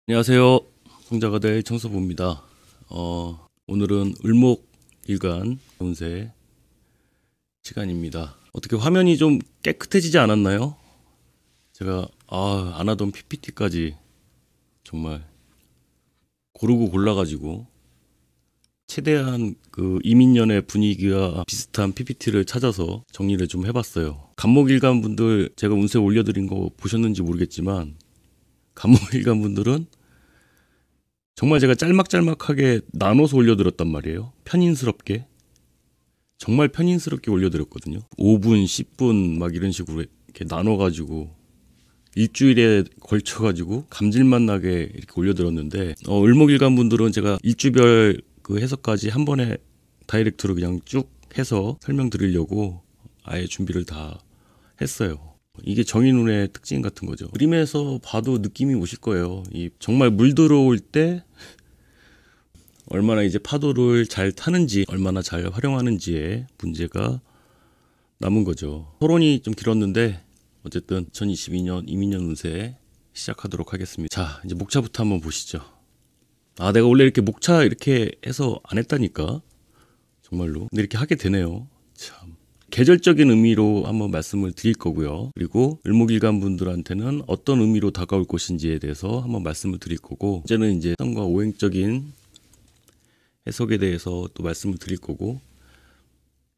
안녕하세요. 성자가될 청소부입니다. 오늘은 을목일간 운세 시간입니다. 어떻게 화면이 좀 깨끗해지지 않았나요? 제가 안 하던 PPT까지 정말 고르고 골라가지고 최대한 그 이민년의 분위기와 비슷한 PPT를 찾아서 정리를 좀 해봤어요. 간목일간 분들 제가 운세 올려드린 거 보셨는지 모르겠지만 간목일간 분들은 정말 제가 짤막짤막하게 나눠서 올려드렸단 말이에요. 편인스럽게. 정말 편인스럽게 올려드렸거든요. 5분, 10분 막 이런 식으로 이렇게 나눠가지고 일주일에 걸쳐가지고 감질맛 나게 이렇게 올려드렸는데 을목일간 분들은 제가 일주별 그 해석까지 한 번에 다이렉트로 그냥 쭉 해서 설명드리려고 아예 준비를 다 했어요. 이게 정인운의 특징 같은 거죠. 그림에서 봐도 느낌이 오실 거예요. 이 정말 물 들어올 때 얼마나 이제 파도를 잘 타는지, 얼마나 잘 활용하는지에 문제가 남은 거죠. 토론이 좀 길었는데 어쨌든 2022년 이민년 운세 시작하도록 하겠습니다. 자, 이제 목차부터 한번 보시죠. 내가 원래 이렇게 목차 이렇게 해서 안 했다니까. 정말로. 근데 이렇게 하게 되네요. 참. 계절적인 의미로 한번 말씀을 드릴 거고요. 그리고 을목일간 분들한테는 어떤 의미로 다가올 것인지에 대해서 한번 말씀을 드릴 거고, 이제는 이제 상과 오행적인 해석에 대해서 또 말씀을 드릴 거고,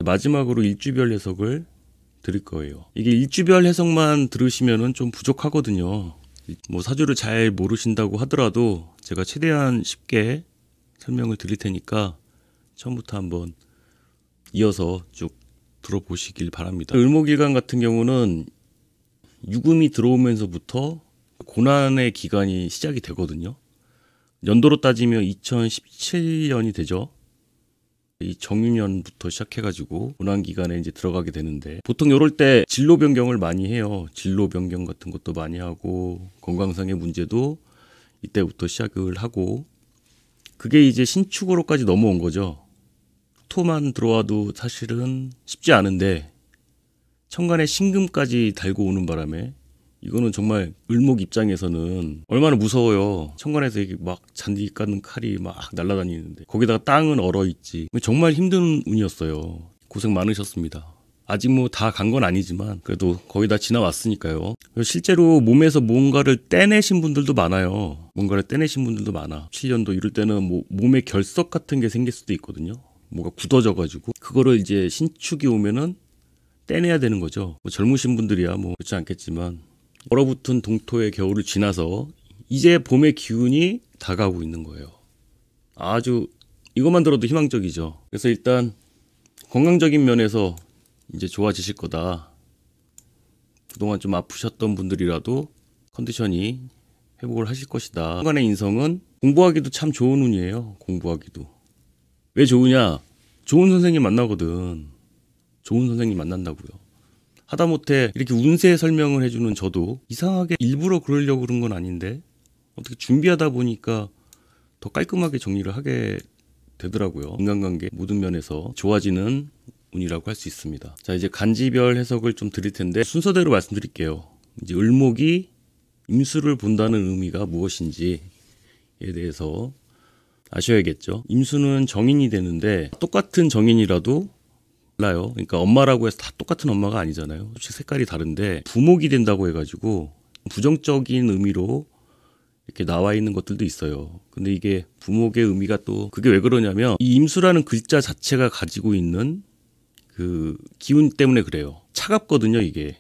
마지막으로 일주별 해석을 드릴 거예요. 이게 일주별 해석만 들으시면은 좀 부족하거든요. 뭐 사주를 잘 모르신다고 하더라도 제가 최대한 쉽게 설명을 드릴 테니까 처음부터 한번 이어서 쭉 들어보시길 바랍니다. 을목일간 같은 경우는 유금이 들어오면서부터 고난의 기간이 시작이 되거든요. 연도로 따지면 2017년이 되죠. 이 정유년부터 시작해가지고 고난 기간에 이제 들어가게 되는데, 보통 이럴 때 진로 변경을 많이 해요. 진로 변경 같은 것도 많이 하고 건강상의 문제도 이때부터 시작을 하고, 그게 이제 신축으로까지 넘어온 거죠. 토만 들어와도 사실은 쉽지 않은데 천간에 신금까지 달고 오는 바람에 이거는 정말 을목 입장에서는 얼마나 무서워요. 천간에서 이게 막 잔디 깎는 칼이 막 날아다니는데 거기다가 땅은 얼어있지. 정말 힘든 운이었어요. 고생 많으셨습니다. 아직 뭐 다 간 건 아니지만 그래도 거의 다 지나왔으니까요. 실제로 몸에서 뭔가를 떼내신 분들도 많아요. 뭔가를 떼내신 분들도 많아. 7년도 이럴 때는 뭐 몸에 결석 같은 게 생길 수도 있거든요. 뭐가 굳어져가지고 그거를 이제 신축이 오면은 떼내야 되는 거죠. 뭐 젊으신 분들이야 뭐 그렇지 않겠지만 얼어붙은 동토의 겨울을 지나서 이제 봄의 기운이 다가오고 있는 거예요. 아주 이것만 들어도 희망적이죠. 그래서 일단 건강적인 면에서 이제 좋아지실 거다. 그동안 좀 아프셨던 분들이라도 컨디션이 회복을 하실 것이다. 순간의 인성은 공부하기도 참 좋은 운이에요. 공부하기도. 왜 좋으냐? 좋은 선생님 만나거든. 좋은 선생님 만난다고요. 하다못해 이렇게 운세 설명을 해주는 저도 이상하게 일부러 그러려고 그런 건 아닌데 어떻게 준비하다 보니까 더 깔끔하게 정리를 하게 되더라고요. 인간관계 모든 면에서 좋아지는 운이라고 할 수 있습니다. 자, 이제 간지별 해석을 좀 드릴 텐데 순서대로 말씀드릴게요. 이제 을목이 임수를 본다는 의미가 무엇인지에 대해서 아셔야겠죠. 임수는 정인이 되는데 똑같은 정인이라도 달라요. 그러니까 엄마라고 해서 다 똑같은 엄마가 아니잖아요. 색깔이 다른데 부목이 된다고 해가지고 부정적인 의미로 이렇게 나와 있는 것들도 있어요. 근데 이게 부목의 의미가 또 그게 왜 그러냐면 이 임수라는 글자 자체가 가지고 있는 그 기운 때문에 그래요. 차갑거든요, 이게.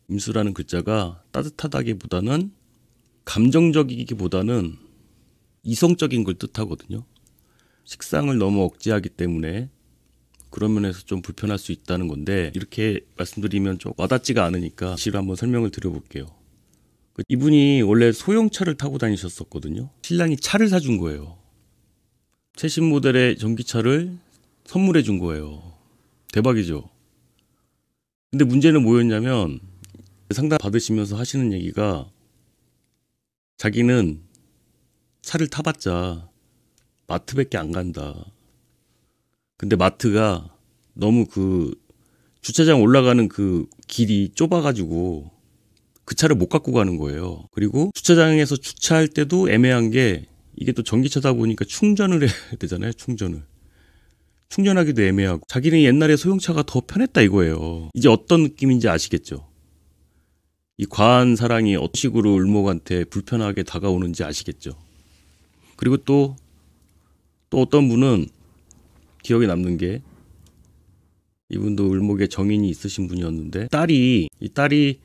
임수라는 글자가 따뜻하다기보다는 감정적이기보다는 이성적인 걸 뜻하거든요. 식상을 너무 억제하기 때문에 그런 면에서 좀 불편할 수 있다는 건데, 이렇게 말씀드리면 좀 와닿지가 않으니까 실로 한번 설명을 드려볼게요. 이분이 원래 소형차를 타고 다니셨었거든요. 신랑이 차를 사준 거예요. 최신 모델의 전기차를 선물해 준 거예요. 대박이죠. 근데 문제는 뭐였냐면 상담 받으시면서 하시는 얘기가 자기는 차를 타봤자 마트밖에 안 간다. 근데 마트가 너무 그 주차장 올라가는 그 길이 좁아가지고 그 차를 못 갖고 가는 거예요. 그리고 주차장에서 주차할 때도 애매한 게 이게 또 전기차다 보니까 충전을 해야 되잖아요. 충전하기도 애매하고 자기는 옛날에 소형차가 더 편했다 이거예요. 이제 어떤 느낌인지 아시겠죠? 이 과한 사랑이 어떤 식으로 을목한테 불편하게 다가오는지 아시겠죠? 그리고 또 어떤 분은 기억에 남는 게 이분도 을목에 정인이 있으신 분이었는데 이 딸이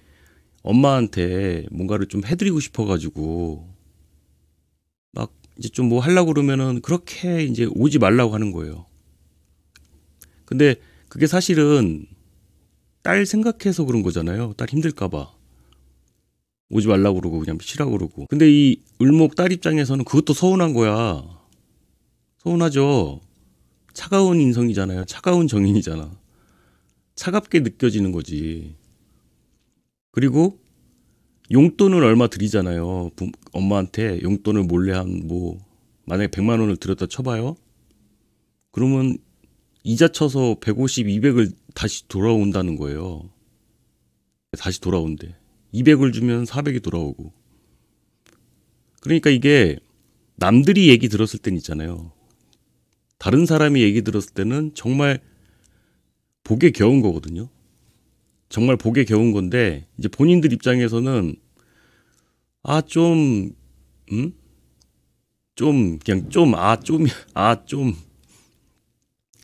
엄마한테 뭔가를 좀 해드리고 싶어가지고 막 이제 좀 뭐 하려고 그러면은 그렇게 이제 오지 말라고 하는 거예요. 근데 그게 사실은 딸 생각해서 그런 거잖아요. 딸 힘들까봐 오지 말라고 그러고 그냥 쉬라고 그러고. 근데 이 을목 딸 입장에서는 그것도 서운한 거야. 서운하죠. 차가운 인성이잖아요. 차가운 정인이잖아. 차갑게 느껴지는 거지. 그리고 용돈을 얼마 드리잖아요. 엄마한테 용돈을 몰래 만약에 100만 원을 드렸다 쳐봐요. 그러면 이자 쳐서 150, 200을 다시 돌아온다는 거예요. 다시 돌아온대. 200을 주면 400이 돌아오고. 그러니까 이게 남들이 얘기 들었을 땐 있잖아요. 다른 사람이 얘기 들었을 때는 정말 복에 겨운 거거든요. 정말 복에 겨운 건데 이제 본인들 입장에서는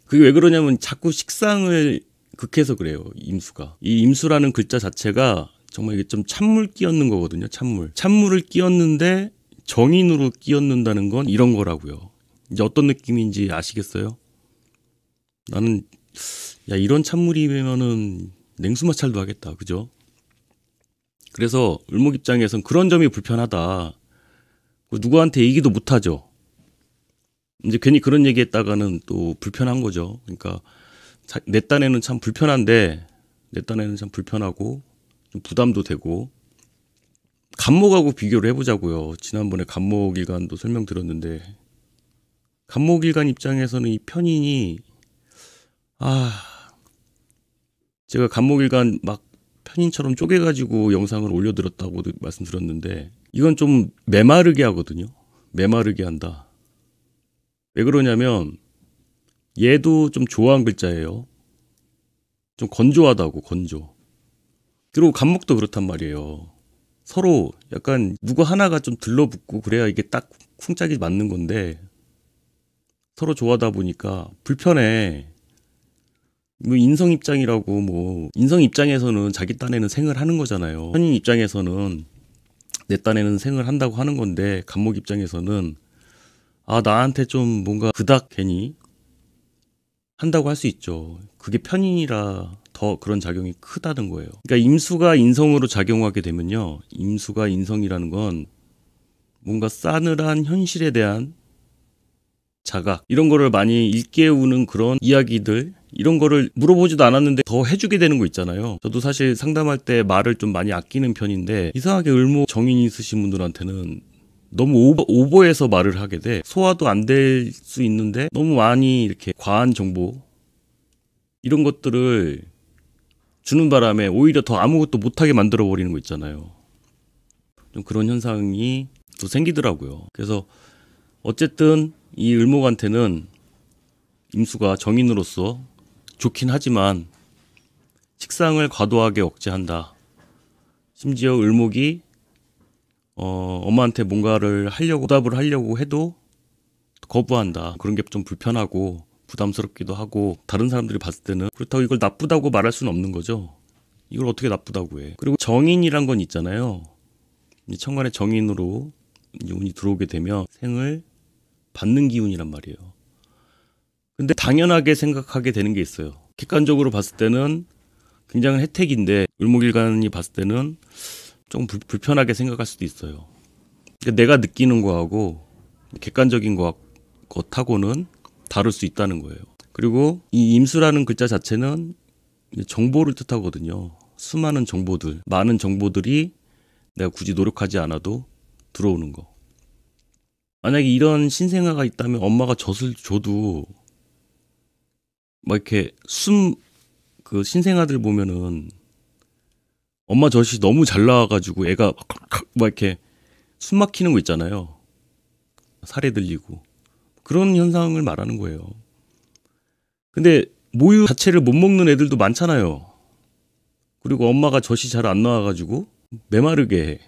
그게 왜 그러냐면 자꾸 식상을 극해서 그래요. 임수가. 이 임수라는 글자 자체가 정말 이게 좀 찬물 끼얹는 거거든요. 찬물을 끼얹는데 정인으로 끼얹는다는 건 이런 거라고요. 이제 어떤 느낌인지 아시겠어요? 나는 이런 찬물이면은 냉수마찰도 하겠다. 그죠? 그래서 을목 입장에선 그런 점이 불편하다. 누구한테 얘기도 못 하죠. 이제 괜히 그런 얘기 했다가는 또 불편한 거죠. 그러니까 내 딴에는 참 불편한데 내 딴에는 참 불편하고 좀 부담도 되고. 간목하고 비교를 해보자고요. 지난번에 간목일간도 설명드렸는데 간목일간 입장에서는 이 편인이 제가 간목일간 막 편인처럼 쪼개가지고 영상을 올려드렸다고 말씀드렸는데 이건 좀 메마르게 하거든요. 메마르게 한다. 왜 그러냐면 얘도 좀 조화한 글자예요. 좀 건조하다고. 건조. 그리고 간목도 그렇단 말이에요. 서로 약간 누구 하나가 좀 들러붙고 그래야 이게 딱 쿵짝이 맞는 건데 서로 좋아하다 보니까 불편해. 인성 입장에서는 자기 딴에는 생을 하는 거잖아요. 편인 입장에서는 내 딴에는 생을 한다고 하는 건데 간목 입장에서는 나한테 좀 뭔가 그닥 괜히 한다고 할 수 있죠. 그게 편인이라 더 그런 작용이 크다는 거예요. 그러니까 임수가 인성으로 작용하게 되면요. 임수가 인성이라는 건 뭔가 싸늘한 현실에 대한 자각 이런 거를 많이 일깨우는 그런 이야기들 이런 거를 물어보지도 않았는데 더 해주게 되는 거 있잖아요. 저도 사실 상담할 때 말을 좀 많이 아끼는 편인데 이상하게 을목 정인이 있으신 분들한테는 너무 오버해서 말을 하게 돼. 소화도 안 될 수 있는데 너무 많이 이렇게 과한 정보 이런 것들을 주는 바람에 오히려 더 아무것도 못하게 만들어 버리는 거 있잖아요. 좀 그런 현상이 또 생기더라고요. 그래서 어쨌든 이 을목한테는 임수가 정인으로서 좋긴 하지만 식상을 과도하게 억제한다. 심지어 을목이 엄마한테 뭔가를 보답을 하려고 해도 거부한다. 그런 게 좀 불편하고 부담스럽기도 하고 다른 사람들이 봤을 때는 그렇다고 이걸 나쁘다고 말할 수는 없는 거죠. 이걸 어떻게 나쁘다고 해. 그리고 정인이란 건 있잖아요. 천간에 정인으로 운이 들어오게 되면 생을 받는 기운이란 말이에요. 근데 당연하게 생각하게 되는 게 있어요. 객관적으로 봤을 때는 굉장한 혜택인데 을목일간이 봤을 때는 좀 불편하게 생각할 수도 있어요. 그러니까 내가 느끼는 거하고 객관적인 것하고는 다를 수 있다는 거예요. 그리고 이 임수라는 글자 자체는 정보를 뜻하거든요. 수많은 정보들, 많은 정보들이 내가 굳이 노력하지 않아도 들어오는 거. 만약에 이런 신생아가 있다면 엄마가 젖을 줘도 막 이렇게 그 신생아들 보면은 엄마 젖이 너무 잘 나와가지고 애가 막 이렇게 숨 막히는 거 있잖아요. 살에 들리고 그런 현상을 말하는 거예요. 근데 모유 자체를 못 먹는 애들도 많잖아요. 그리고 엄마가 젖이 잘 안 나와가지고 메마르게 해.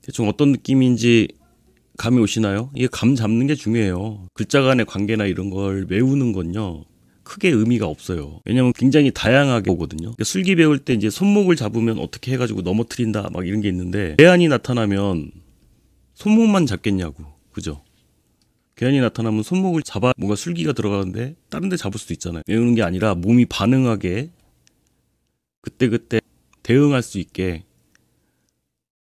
대충 어떤 느낌인지 감이 오시나요? 이게 감 잡는 게 중요해요. 글자 간의 관계나 이런 걸 외우는 건요 크게 의미가 없어요. 왜냐면 굉장히 다양하게 오거든요. 술기 배울 때 이제 손목을 잡으면 어떻게 해가지고 넘어뜨린다 막 이런 게 있는데, 괴한이 나타나면 손목만 잡겠냐고. 그죠? 괴한이 나타나면 손목을 잡아 뭔가 술기가 들어가는데 다른 데 잡을 수도 있잖아요. 외우는 게 아니라 몸이 반응하게 그때그때 대응할 수 있게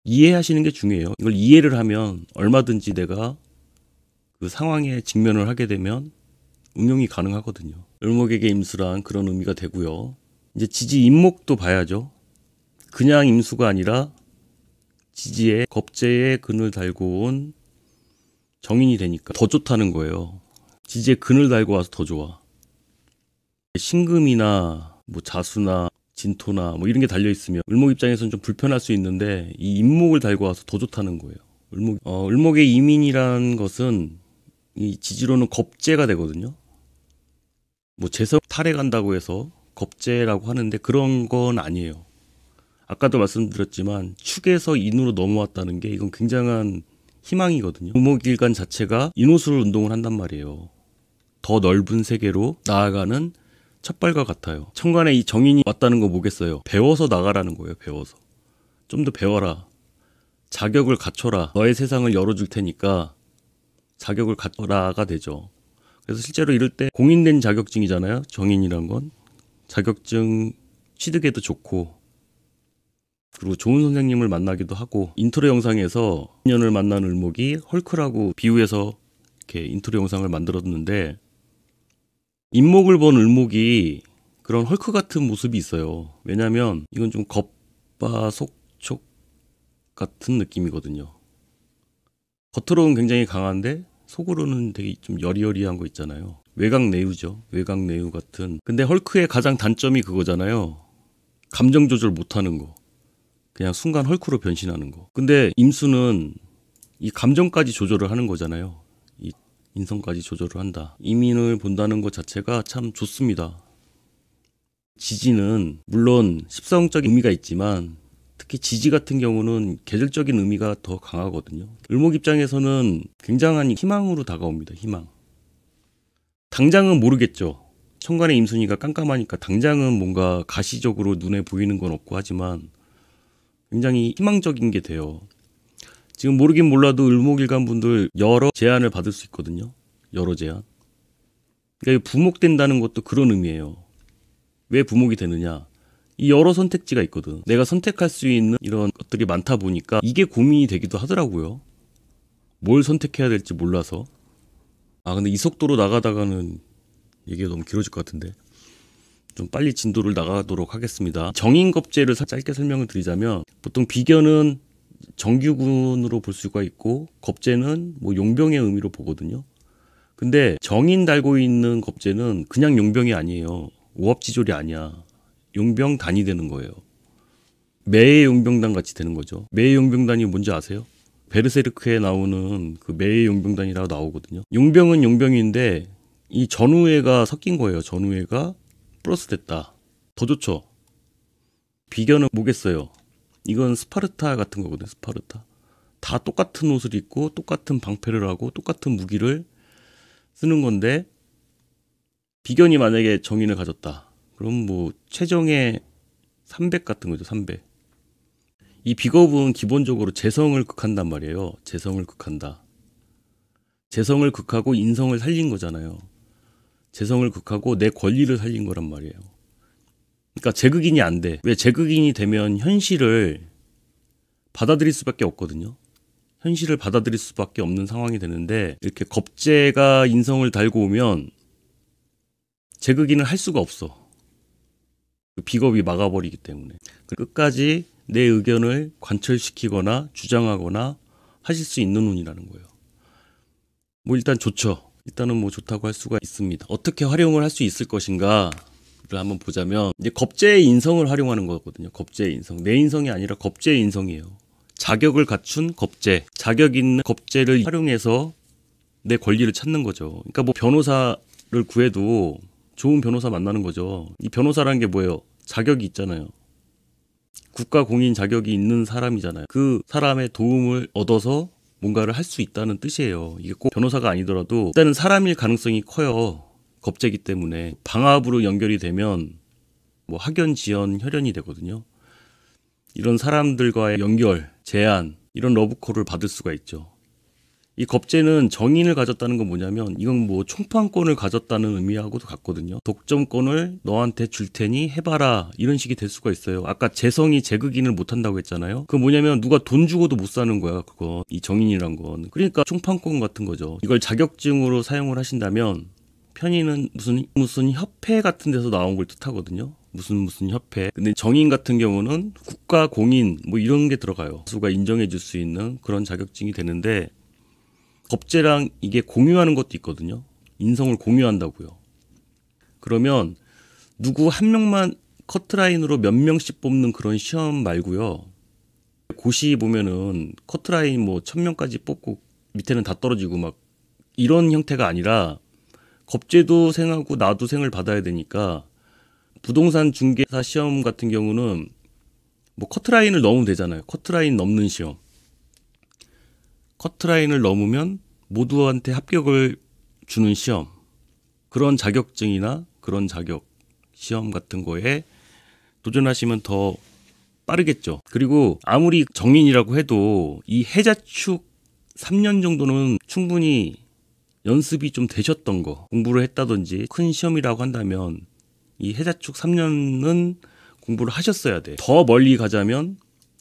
이해하시는 게 중요해요. 이걸 이해를 하면 얼마든지 내가 그 상황에 직면을 하게 되면 응용이 가능하거든요. 을목에게 임수란 그런 의미가 되고요. 이제 지지 임목도 봐야죠. 그냥 임수가 아니라 지지에 겁재에 근을 달고 온 정인이 되니까 더 좋다는 거예요. 지지에 근을 달고 와서 더 좋아. 신금이나 뭐 자수나 진토나 뭐 이런 게 달려 있으면 을목 입장에서는 좀 불편할 수 있는데 이 임목을 달고 와서 더 좋다는 거예요. 을목의 이민이라는 것은 이 지지로는 겁재가 되거든요. 뭐 재성 탈에 간다고 해서 겁재라고 하는데 그런 건 아니에요. 아까도 말씀드렸지만 축에서 인으로 넘어왔다는 게 이건 굉장한 희망이거든요. 을목일간 자체가 인호술 운동을 한단 말이에요. 더 넓은 세계로 나아가는 첫발과 같아요. 천간에 이 정인이 왔다는 거 뭐겠어요? 배워서 나가라는 거예요. 배워서. 좀 더 배워라. 자격을 갖춰라. 너의 세상을 열어줄 테니까 자격을 갖춰라가 되죠. 그래서 실제로 이럴 때 공인된 자격증이잖아요. 정인이란 건. 자격증 취득에도 좋고 그리고 좋은 선생님을 만나기도 하고, 인트로 영상에서 인연을 만난 을목이 헐크라고 비유해서 이렇게 인트로 영상을 만들었는데, 임목을 본 을목이 그런 헐크 같은 모습이 있어요. 왜냐면 이건 좀 겁바속촉 같은 느낌이거든요. 겉으로는 굉장히 강한데 속으로는 되게 좀 여리여리한 거 있잖아요. 외곽내유죠. 외곽내유 같은. 근데 헐크의 가장 단점이 그거잖아요. 감정 조절 못하는 거. 그냥 순간 헐크로 변신하는 거. 근데 임수는 이 감정까지 조절을 하는 거잖아요. 이 인성까지 조절을 한다. 이민을 본다는 것 자체가 참 좋습니다. 지지는 물론 십성적인 의미가 있지만 특히 지지 같은 경우는 계절적인 의미가 더 강하거든요. 을목 입장에서는 굉장한 희망으로 다가옵니다. 희망. 당장은 모르겠죠. 천간의 임순이가 깜깜하니까 당장은 뭔가 가시적으로 눈에 보이는 건 없고 하지만 굉장히 희망적인 게 돼요. 지금 모르긴 몰라도 을목일간 분들 여러 제안을 받을 수 있거든요. 여러 제안. 그러니까 부목된다는 것도 그런 의미예요. 왜 부목이 되느냐? 이 여러 선택지가 있거든. 내가 선택할 수 있는 이런 것들이 많다 보니까 이게 고민이 되기도 하더라고요. 뭘 선택해야 될지 몰라서. 근데 이 속도로 나가다가는 얘기가 너무 길어질 것 같은데 좀 빨리 진도를 나가도록 하겠습니다. 정인겁재를 짧게 설명을 드리자면, 보통 비견은 정규군으로 볼 수가 있고 겁재는 뭐 용병의 의미로 보거든요. 근데 정인 달고 있는 겁재는 그냥 용병이 아니에요. 오합지졸이 아니야. 용병 단이 되는 거예요. 매의 용병단 같이 되는 거죠. 매의 용병단이 뭔지 아세요? 베르세르크에 나오는 그 매의 용병단이라고 나오거든요. 용병은 용병인데 이 전우회가 섞인 거예요. 전우회가 플러스 됐다. 더 좋죠. 비견은 뭐겠어요? 이건 스파르타 같은 거거든요. 스파르타. 다 똑같은 옷을 입고 똑같은 방패를 하고 똑같은 무기를 쓰는 건데, 비견이 만약에 정인을 가졌다. 그럼 뭐 최정의 300 같은 거죠. 300. 이 비겁은 기본적으로 재성을 극한단 말이에요. 재성을 극한다. 재성을 극하고 인성을 살린 거잖아요. 재성을 극하고 내 권리를 살린 거란 말이에요. 그러니까 제극인이 안 돼. 왜? 제극인이 되면 현실을 받아들일 수밖에 없거든요. 현실을 받아들일 수밖에 없는 상황이 되는데, 이렇게 겁재가 인성을 달고 오면 제극인을 할 수가 없어. 비겁이 막아버리기 때문에. 끝까지 내 의견을 관철시키거나 주장하거나 하실 수 있는 운이라는 거예요. 뭐 일단 좋죠. 일단은 뭐 좋다고 할 수가 있습니다. 어떻게 활용을 할 수 있을 것인가? 한번 보자면 이제 겁제의 인성을 활용하는 거거든요. 겁제의 인성. 내 인성이 아니라 겁제의 인성이에요. 자격을 갖춘 겁제. 자격 있는 겁제를 활용해서 내 권리를 찾는 거죠. 그러니까 뭐 변호사를 구해도 좋은 변호사 만나는 거죠. 이 변호사라는 게 뭐예요? 자격이 있잖아요. 국가 공인 자격이 있는 사람이잖아요. 그 사람의 도움을 얻어서 뭔가를 할 수 있다는 뜻이에요. 이게 꼭 변호사가 아니더라도 일단은 사람일 가능성이 커요. 겁제기 때문에. 방압으로 연결이 되면 뭐 학연, 지연, 혈연이 되거든요. 이런 사람들과의 연결, 제안, 이런 러브콜을 받을 수가 있죠. 이 겁제는 정인을 가졌다는 건 뭐냐면 이건 뭐 총판권을 가졌다는 의미하고도 같거든요. 독점권을 너한테 줄 테니 해봐라 이런 식이 될 수가 있어요. 아까 재성이 재극인을 못한다고 했잖아요. 그건 뭐냐면 누가 돈 주고도 못 사는 거야. 그거 이 정인이란 건. 그러니까 총판권 같은 거죠. 이걸 자격증으로 사용을 하신다면 편의는 무슨 협회 같은 데서 나온 걸 뜻하거든요. 무슨 협회. 근데 정인 같은 경우는 국가 공인 뭐 이런 게 들어가요. 수가 인정해 줄 수 있는 그런 자격증이 되는데 겁제랑 이게 공유하는 것도 있거든요. 인성을 공유한다고요. 그러면 누구 한 명만 커트라인으로 몇 명씩 뽑는 그런 시험 말고요. 고시 보면은 커트라인 뭐 1000명까지 뽑고 밑에는 다 떨어지고 막 이런 형태가 아니라 겁제도 생하고 나도 생을 받아야 되니까 부동산 중개사 시험 같은 경우는 뭐 커트라인을 넘으면 되잖아요. 커트라인 넘는 시험. 커트라인을 넘으면 모두한테 합격을 주는 시험. 그런 자격증이나 그런 자격 시험 같은 거에 도전하시면 더 빠르겠죠. 그리고 아무리 정인이라고 해도 이 해자축 3년 정도는 충분히 연습이 좀 되셨던 거, 공부를 했다든지 큰 시험이라고 한다면 이 해자축 3년은 공부를 하셨어야 돼. 더 멀리 가자면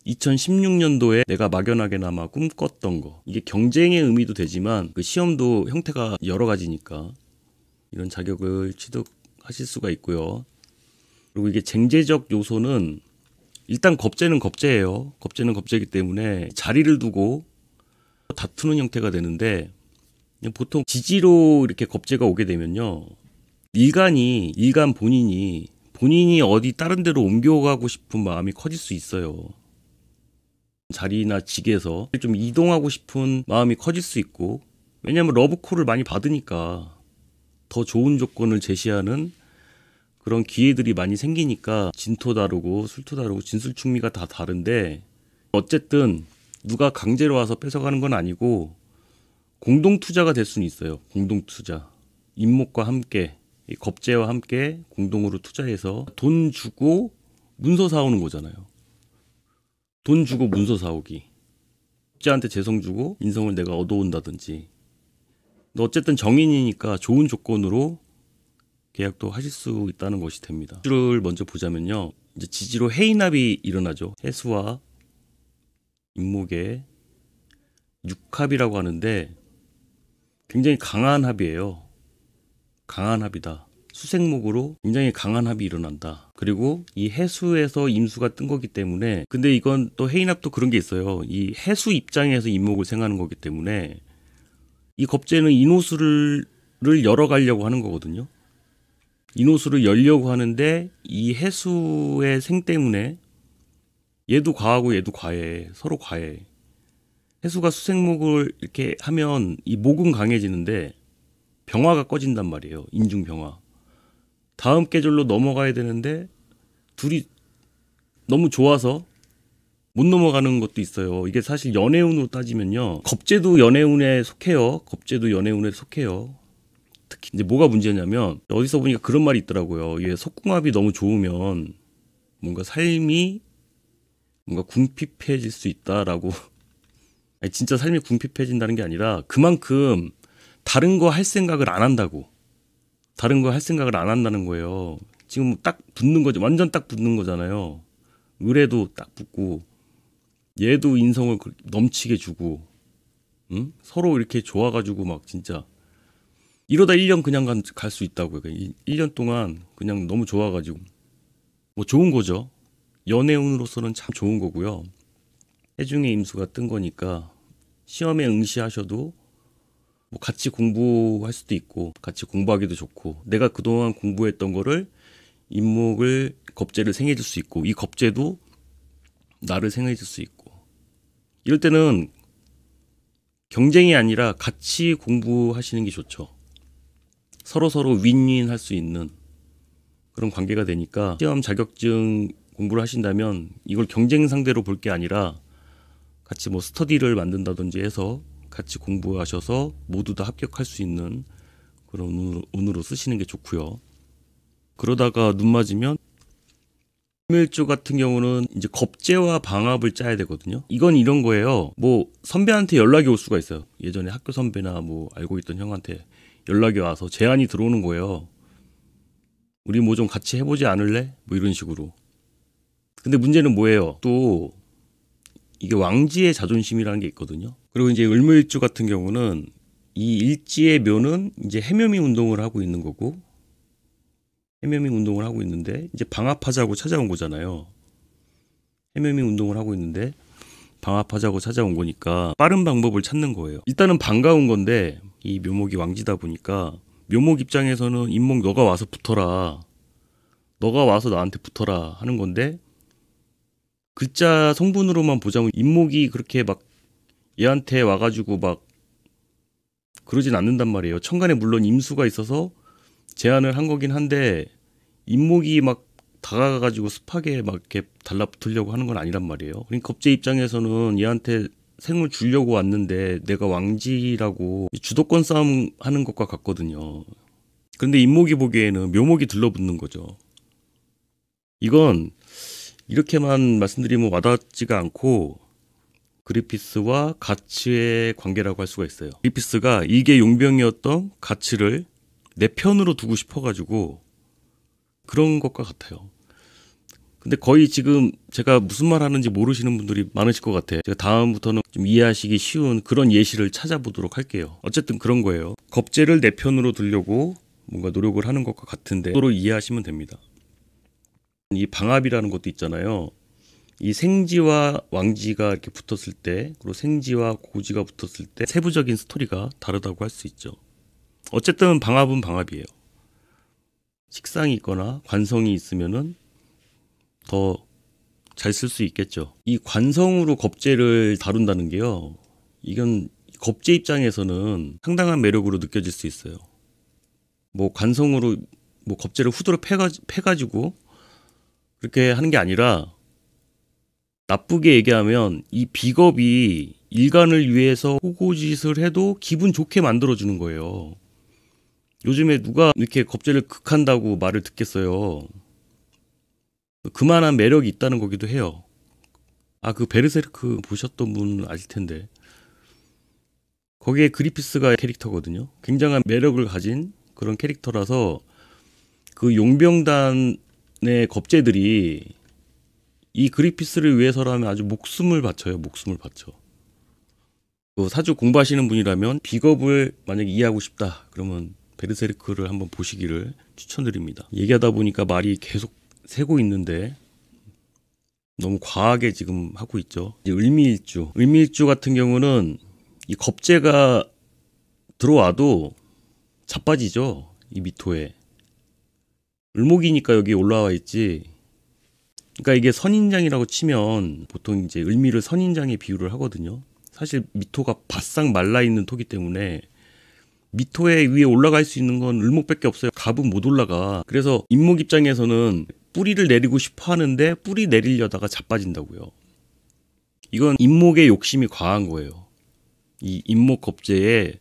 2016년도에 내가 막연하게나마 꿈꿨던 거. 이게 경쟁의 의미도 되지만 그 시험도 형태가 여러 가지니까 이런 자격을 취득하실 수가 있고요. 그리고 이게 쟁제적 요소는 일단 겁제는 겁제예요. 겁제는 겁제이기 때문에 자리를 두고 다투는 형태가 되는데 보통 지지로 이렇게 겁제가 오게 되면요. 일간 본인이 어디 다른 데로 옮겨가고 싶은 마음이 커질 수 있어요. 자리나 직에서 좀 이동하고 싶은 마음이 커질 수 있고 왜냐하면 러브콜을 많이 받으니까 더 좋은 조건을 제시하는 그런 기회들이 많이 생기니까 진토 다르고 술토 다르고 진술충미가 다 다른데 어쨌든 누가 강제로 와서 뺏어가는 건 아니고 공동투자가 될 수는 있어요. 공동투자. 임목과 함께 겁제와 함께 공동으로 투자해서 돈 주고 문서 사오는 거잖아요. 돈 주고 문서 사오기. 겁제한테 재성 주고 인성을 내가 얻어온다든지. 어쨌든 정인이니까 좋은 조건으로 계약도 하실 수 있다는 것이 됩니다. 지지를 먼저 보자면요. 이제 지지로 해인합이 일어나죠. 해수와 임목의 육합이라고 하는데 굉장히 강한 합이에요. 강한 합이다. 수생목으로 굉장히 강한 합이 일어난다. 그리고 이 해수에서 임수가 뜬 거기 때문에 근데 이건 또 해인합도 그런 게 있어요. 이 해수 입장에서 임목을 생하는 거기 때문에 이 겁제는 인호수를 열어가려고 하는 거거든요. 인호수를 열려고 하는데 이 해수의 생 때문에 얘도 과하고 얘도 과해. 서로 과해. 해수가 수생목을 이렇게 하면 이 목은 강해지는데 병화가 꺼진단 말이에요. 인중병화. 다음 계절로 넘어가야 되는데 둘이 너무 좋아서 못 넘어가는 것도 있어요. 이게 사실 연애운으로 따지면요. 겁제도 연애운에 속해요. 겁제도 연애운에 속해요. 특히 이제 뭐가 문제냐면 어디서 보니까 그런 말이 있더라고요. 이게 속궁합이 너무 좋으면 뭔가 삶이 뭔가 궁핍해질 수 있다라고. 아니, 진짜 삶이 궁핍해진다는 게 아니라 그만큼 다른 거 할 생각을 안 한다고. 다른 거 할 생각을 안 한다는 거예요. 지금 딱 붙는 거죠. 완전 딱 붙는 거잖아요. 의뢰도 딱 붙고 얘도 인성을 넘치게 주고 응? 서로 이렇게 좋아가지고 막 진짜 이러다 1년 그냥 갈 수 있다고요. 1년 동안 그냥 너무 좋아가지고 뭐 좋은 거죠. 연애운으로서는 참 좋은 거고요. 해중의 임수가 뜬 거니까 시험에 응시하셔도 뭐 같이 공부할 수도 있고 같이 공부하기도 좋고 내가 그동안 공부했던 거를 인목을 겁재를 생해줄 수 있고 이 겁재도 나를 생해줄 수 있고 이럴 때는 경쟁이 아니라 같이 공부하시는 게 좋죠. 서로 윈윈 할 수 있는 그런 관계가 되니까 시험 자격증 공부를 하신다면 이걸 경쟁 상대로 볼 게 아니라 같이 뭐 스터디를 만든다든지 해서 같이 공부하셔서 모두 다 합격할 수 있는 그런 운으로 쓰시는 게 좋고요. 그러다가 눈 맞으면 일주 같은 경우는 이제 겁재와 방합을 짜야 되거든요. 이건 이런 거예요. 뭐 선배한테 연락이 올 수가 있어요. 예전에 학교 선배나 뭐 알고 있던 형한테 연락이 와서 제안이 들어오는 거예요. 우리 뭐 좀 같이 해보지 않을래? 뭐 이런 식으로. 근데 문제는 뭐예요? 또 이게 왕지의 자존심이라는 게 있거든요. 그리고 이제 을무일주 같은 경우는 이 일지의 묘는 이제 해묘미 운동을 하고 있는 거고 해묘미 운동을 하고 있는데 이제 방합하자고 찾아온 거잖아요. 해묘미 운동을 하고 있는데 방합하자고 찾아온 거니까 빠른 방법을 찾는 거예요. 일단은 반가운 건데 이 묘목이 왕지다 보니까 묘목 입장에서는 인목 너가 와서 붙어라. 너가 와서 나한테 붙어라 하는 건데 글자 성분으로만 보자면 인목이 그렇게 막 얘한테 와가지고 막 그러진 않는단 말이에요. 천간에 물론 임수가 있어서 제안을 한 거긴 한데 인목이 막 다가가가지고 습하게 막 이렇게 달라붙으려고 하는 건 아니란 말이에요. 그러니까 겁재 입장에서는 얘한테 생을 주려고 왔는데 내가 왕지라고 주도권 싸움 하는 것과 같거든요. 그런데 인목이 보기에는 묘목이 들러붙는 거죠. 이건 이렇게만 말씀드리면 와닿지가 않고 그리피스와 가츠의 관계라고 할 수가 있어요. 그리피스가 일개 용병이었던 가츠를 내 편으로 두고 싶어가지고 그런 것과 같아요. 근데 거의 지금 제가 무슨 말 하는지 모르시는 분들이 많으실 것 같아요. 제가 다음부터는 좀 이해하시기 쉬운 그런 예시를 찾아보도록 할게요. 어쨌든 그런 거예요. 겁재를 내 편으로 두려고 뭔가 노력을 하는 것과 같은데 서로 이해하시면 됩니다. 이 방합이라는 것도 있잖아요. 이 생지와 왕지가 이렇게 붙었을 때 그리고 생지와 고지가 붙었을 때 세부적인 스토리가 다르다고 할 수 있죠. 어쨌든 방합은 방합이에요. 식상이 있거나 관성이 있으면은 더 잘 쓸 수 있겠죠. 이 관성으로 겁재를 다룬다는 게요. 이건 겁재 입장에서는 상당한 매력으로 느껴질 수 있어요. 뭐 관성으로 뭐 겁재를 후드로 패가지고 그렇게 하는 게 아니라 나쁘게 얘기하면 이 비겁이 일간을 위해서 호고짓을 해도 기분 좋게 만들어주는 거예요. 요즘에 누가 이렇게 겁재를 극한다고 말을 듣겠어요. 그만한 매력이 있다는 거기도 해요. 그 베르세르크 보셨던 분 아실 텐데 거기에 그리피스가 캐릭터거든요. 굉장한 매력을 가진 그런 캐릭터라서 그 용병단의 겁재들이 이 그리피스를 위해서라면 아주 목숨을 바쳐요. 목숨을 바쳐. 사주 공부하시는 분이라면 비겁을 만약에 이해하고 싶다 그러면 베르세르크를 한번 보시기를 추천드립니다. 얘기하다 보니까 말이 계속 새고 있는데 너무 과하게 지금 하고 있죠. 이제 을미일주 같은 경우는 이 겁재가 들어와도 자빠지죠. 이 미토에. 을목이니까 여기 올라와 있지. 그러니까 이게 선인장이라고 치면 보통 이제 을미를 선인장에 비유를 하거든요. 사실 미토가 바싹 말라 있는 토기 때문에 미토에 위에 올라갈 수 있는 건 을목밖에 없어요. 갑은 못 올라가. 그래서 인목 입장에서는 뿌리를 내리고 싶어 하는데 뿌리 내리려다가 자빠진다고요. 이건 인목의 욕심이 과한 거예요. 이 인목 겁재에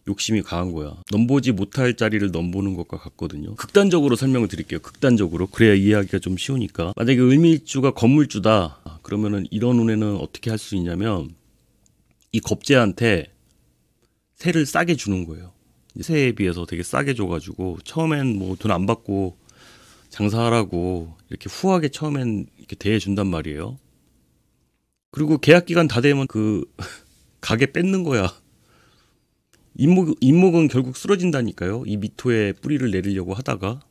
욕심이 강한 거야. 넘보지 못할 자리를 넘보는 것과 같거든요. 극단적으로 설명을 드릴게요. 극단적으로. 그래야 이해하기가 좀 쉬우니까. 만약에 을미일주가 건물주다. 그러면은 이런 운에는 어떻게 할 수 있냐면 이 겁재한테 세를 싸게 주는 거예요. 세에 비해서 되게 싸게 줘가지고 처음엔 뭐 돈 안 받고 장사하라고 이렇게 후하게 처음엔 이렇게 대해준단 말이에요. 그리고 계약 기간 다 되면 그 가게 뺏는 거야. 인목은 결국 쓰러진다니까요. 이 미토에 뿌리를 내리려고 하다가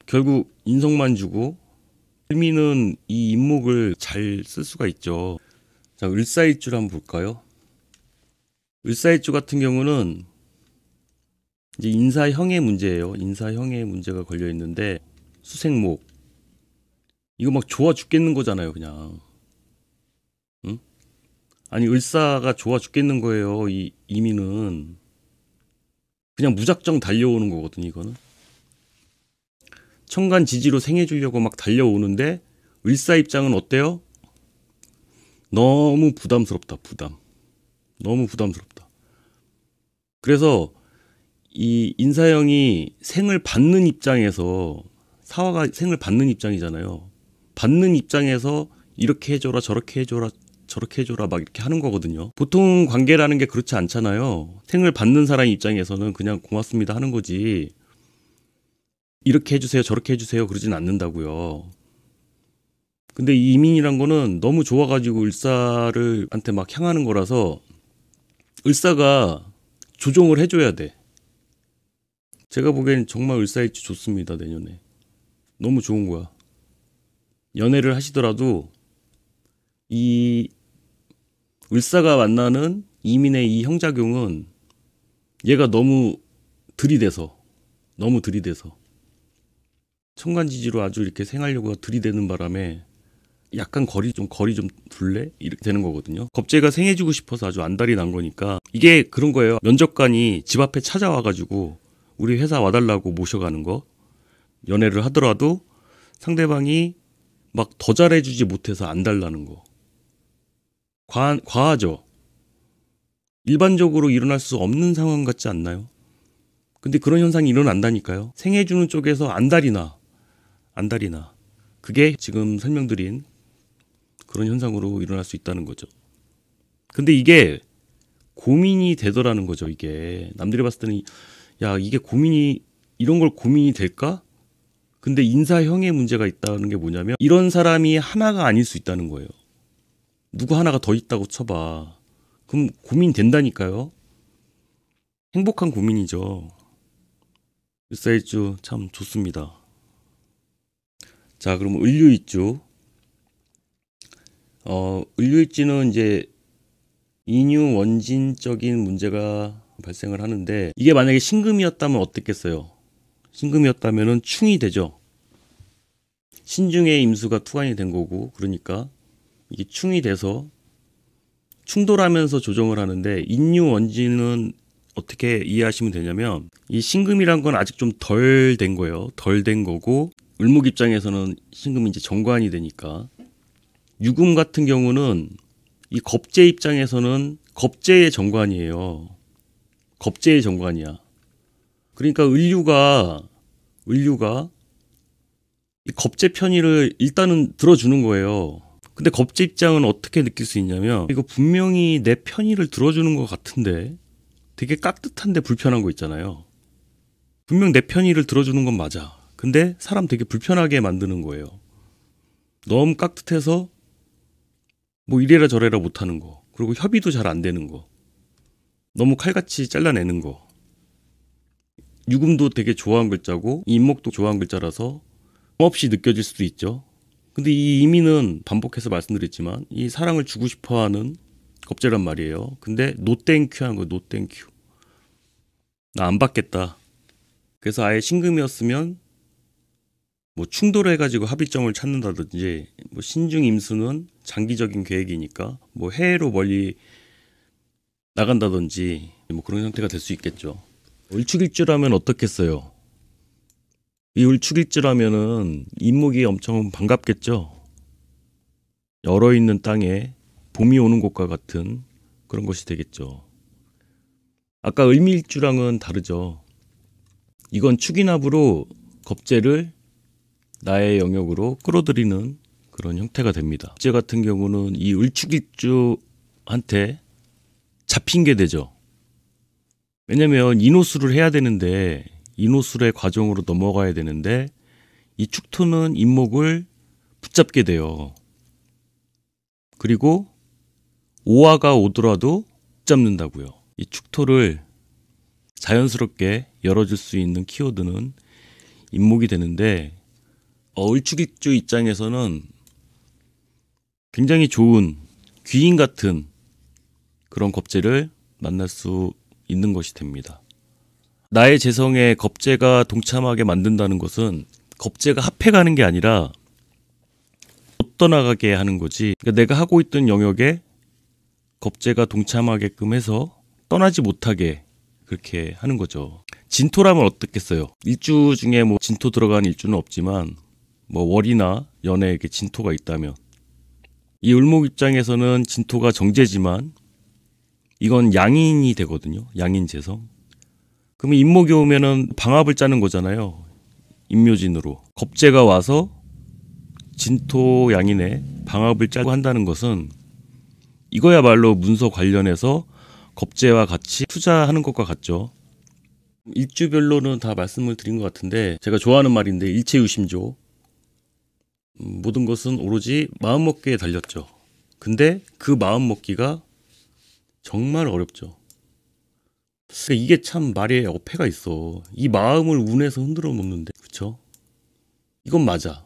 결국 인성만 주고 을미는 이 인목을 잘 쓸 수가 있죠. 자, 을사일주를 한번 볼까요? 을사일주 같은 경우는 이제 인사형의 문제예요. 인사형의 문제가 걸려 있는데 수생목. 이거 막 좋아 죽겠는 거잖아요, 그냥. 응? 아니, 을사가 좋아 죽겠는 거예요, 이 이민은. 그냥 무작정 달려오는 거거든, 이거는. 천간지지로 생해주려고 막 달려오는데, 을사 입장은 어때요? 너무 부담스럽다, 부담. 너무 부담스럽다. 그래서 이 인사형이 생을 받는 입장에서, 사화가 생을 받는 입장이잖아요. 받는 입장에서 이렇게 해줘라, 저렇게 해줘라, 저렇게 해줘라 막 이렇게 하는 거거든요. 보통 관계라는 게 그렇지 않잖아요. 생을 받는 사람 입장에서는 그냥 고맙습니다 하는 거지, 이렇게 해주세요, 저렇게 해주세요 그러진 않는다고요. 근데 이 이민이란 거는 너무 좋아가지고 을사를 한테 막 향하는 거라서 을사가 조정을 해줘야 돼. 제가 보기엔 정말 을사일지 좋습니다, 내년에. 너무 좋은 거야. 연애를 하시더라도 이 을사가 만나는 이민의 이 형작용은 얘가 너무 들이대서 천간지지로 아주 이렇게 생하려고 들이대는 바람에 약간 거리 좀 둘래? 이렇게 되는 거거든요. 겁재가 생해주고 싶어서 아주 안달이 난 거니까. 이게 그런 거예요. 면접관이 집 앞에 찾아와가지고 우리 회사 와달라고 모셔가는 거. 연애를 하더라도 상대방이 막 더 잘해주지 못해서 안 달라는 거. 과하죠. 일반적으로 일어날 수 없는 상황 같지 않나요? 근데 그런 현상이 일어난다니까요. 생해주는 쪽에서 안달이 나. 그게 지금 설명드린 그런 현상으로 일어날 수 있다는 거죠. 근데 이게 고민이 되더라는 거죠. 이게 남들이 봤을 때는 야, 이게 이런 걸 고민이 될까? 근데 인사형의 문제가 있다는 게 뭐냐면, 이런 사람이 하나가 아닐 수 있다는 거예요. 누구 하나가 더 있다고 쳐봐. 그럼 고민된다니까요. 행복한 고민이죠. 을사일주 참 좋습니다. 자, 그럼 을류일주. 을류일주는 이제 인유 원진적인 문제가 발생을 하는데, 이게 만약에 신금이었다면 어땠겠어요? 신금이었다면은 충이 되죠. 신중의 임수가 투관이 된 거고, 그러니까 이게 충이 돼서 충돌하면서 조정을 하는데, 인유 원진은 어떻게 이해하시면 되냐면, 이 신금이란 건 아직 좀 덜 된 거예요. 덜 된 거고, 을목 입장에서는 신금이 이제 정관이 되니까. 유금 같은 경우는 이 겁재 입장에서는 겁재의 정관이에요. 겁재의 정관이야. 그러니까 을류가 이 겁재 편의를 일단은 들어주는 거예요. 근데 겁재 입장은 어떻게 느낄 수 있냐면, 이거 분명히 내 편의를 들어주는 것 같은데 되게 깍듯한데 불편한 거 있잖아요. 분명 내 편의를 들어주는 건 맞아. 근데 사람 되게 불편하게 만드는 거예요. 너무 깍듯해서 뭐 이래라 저래라 못하는 거, 그리고 협의도 잘 안 되는 거, 너무 칼같이 잘라내는 거. 유금도 되게 좋아한 글자고 인목도 좋아한 글자라서 없이 느껴질 수도 있죠. 근데 이 이민은 반복해서 말씀드렸지만 이 사랑을 주고 싶어하는 겁재란 말이에요. 근데 노땡큐 하는 거예요. 노땡큐. 나 안 받겠다. 그래서 아예 신금이었으면 뭐 충돌해가지고 합의점을 찾는다든지, 뭐 신중 임수는 장기적인 계획이니까 뭐 해외로 멀리 나간다든지 뭐 그런 형태가 될 수 있겠죠. 을축일주라면 어떻겠어요? 이 을축일주라면은 인목이 엄청 반갑겠죠. 얼어있는 땅에 봄이 오는 것과 같은 그런 것이 되겠죠. 아까 을미일주랑은 다르죠. 이건 축인합으로 겁재를 나의 영역으로 끌어들이는 그런 형태가 됩니다. 겁재 같은 경우는 이 을축일주한테 잡힌 게 되죠. 왜냐면 인호술을 해야 되는데, 인호술의 과정으로 넘어가야 되는데, 이 축토는 인목을 붙잡게 돼요. 그리고 오화가 오더라도 붙잡는다고요. 이 축토를 자연스럽게 열어줄 수 있는 키워드는 인목이 되는데, 을축일주 입장에서는 굉장히 좋은 귀인 같은 그런 겁재를 만날 수 있는 것이 됩니다. 나의 재성에 겁재가 동참하게 만든다는 것은 겁재가 합해 가는 게 아니라 못 떠나가게 하는 거지. 그러니까 내가 하고 있던 영역에 겁재가 동참하게끔 해서 떠나지 못하게 그렇게 하는 거죠. 진토라면 어떻겠어요? 일주 중에 뭐 진토 들어간 일주는 없지만 뭐 월이나 연에 이렇게 진토가 있다면, 이 을목 입장에서는 진토가 정제지만 이건 양인이 되거든요. 양인재성. 그러면 임목이 오면은 방합을 짜는 거잖아요. 임묘진으로. 겁재가 와서 진토 양인에 방합을 짜고 한다는 것은 이거야말로 문서 관련해서 겁재와 같이 투자하는 것과 같죠. 일주별로는 다 말씀을 드린 것 같은데, 제가 좋아하는 말인데 일체유심조. 모든 것은 오로지 마음먹기에 달렸죠. 근데 그 마음먹기가 정말 어렵죠. 그러니까 이게 참 말에 어폐가 있어. 이 마음을 운에서 흔들어 놓는데, 그쵸? 이건 맞아.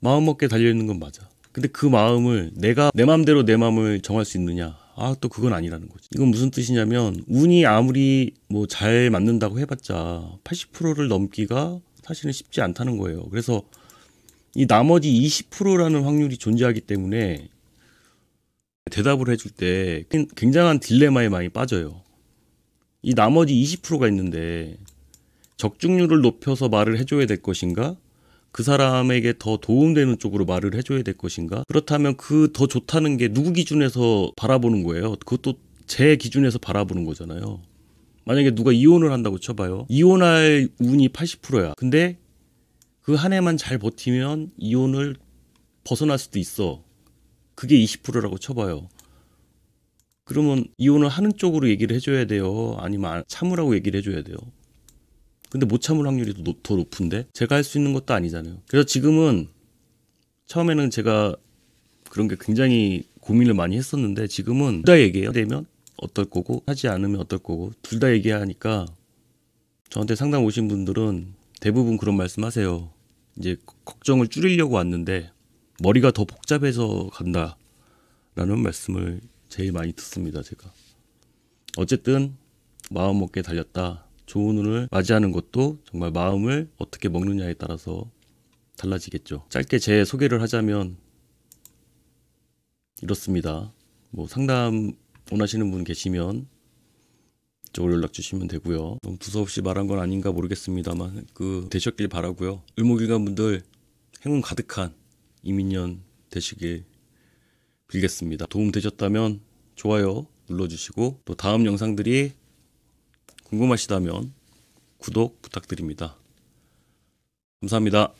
마음먹기에 달려있는 건 맞아. 근데 그 마음을 내가 내 마음대로 내 마음을 정할 수 있느냐? 또 그건 아니라는 거지. 이건 무슨 뜻이냐면, 운이 아무리 뭐 잘 맞는다고 해봤자 80%를 넘기가 사실은 쉽지 않다는 거예요. 그래서 이 나머지 20%라는 확률이 존재하기 때문에 대답을 해줄 때 굉장한 딜레마에 많이 빠져요. 이 나머지 20%가 있는데 적중률을 높여서 말을 해줘야 될 것인가? 그 사람에게 더 도움되는 쪽으로 말을 해줘야 될 것인가? 그렇다면 그 더 좋다는 게 누구 기준에서 바라보는 거예요? 그것도 제 기준에서 바라보는 거잖아요. 만약에 누가 이혼을 한다고 쳐봐요. 이혼할 운이 80%야. 근데 그 한 해만 잘 버티면 이혼을 벗어날 수도 있어. 그게 20%라고 쳐봐요. 그러면 이혼을 하는 쪽으로 얘기를 해줘야 돼요? 아니면 참으라고 얘기를 해줘야 돼요? 근데 못 참을 확률이 더 높은데? 제가 할 수 있는 것도 아니잖아요. 그래서 지금은, 처음에는 제가 그런 게 굉장히 고민을 많이 했었는데, 지금은 둘 다 얘기해야 되면 어떨 거고 하지 않으면 어떨 거고 둘 다 얘기하니까, 저한테 상담 오신 분들은 대부분 그런 말씀 하세요. 이제 걱정을 줄이려고 왔는데 머리가 더 복잡해서 간다라는 말씀을 제일 많이 듣습니다. 제가 어쨌든 마음 먹기에 달렸다. 좋은 운을 맞이하는 것도 정말 마음을 어떻게 먹느냐에 따라서 달라지겠죠. 짧게 제 소개를 하자면 이렇습니다. 뭐 상담 원하시는 분 계시면 이쪽으로 연락 주시면 되고요. 너무 두서없이 말한 건 아닌가 모르겠습니다만 되셨길 바라고요. 을목일간 분들 행운 가득한 이민년 되시길 빌겠습니다. 도움 되셨다면 좋아요 눌러주시고, 또 다음 영상들이 궁금하시다면 구독 부탁드립니다. 감사합니다.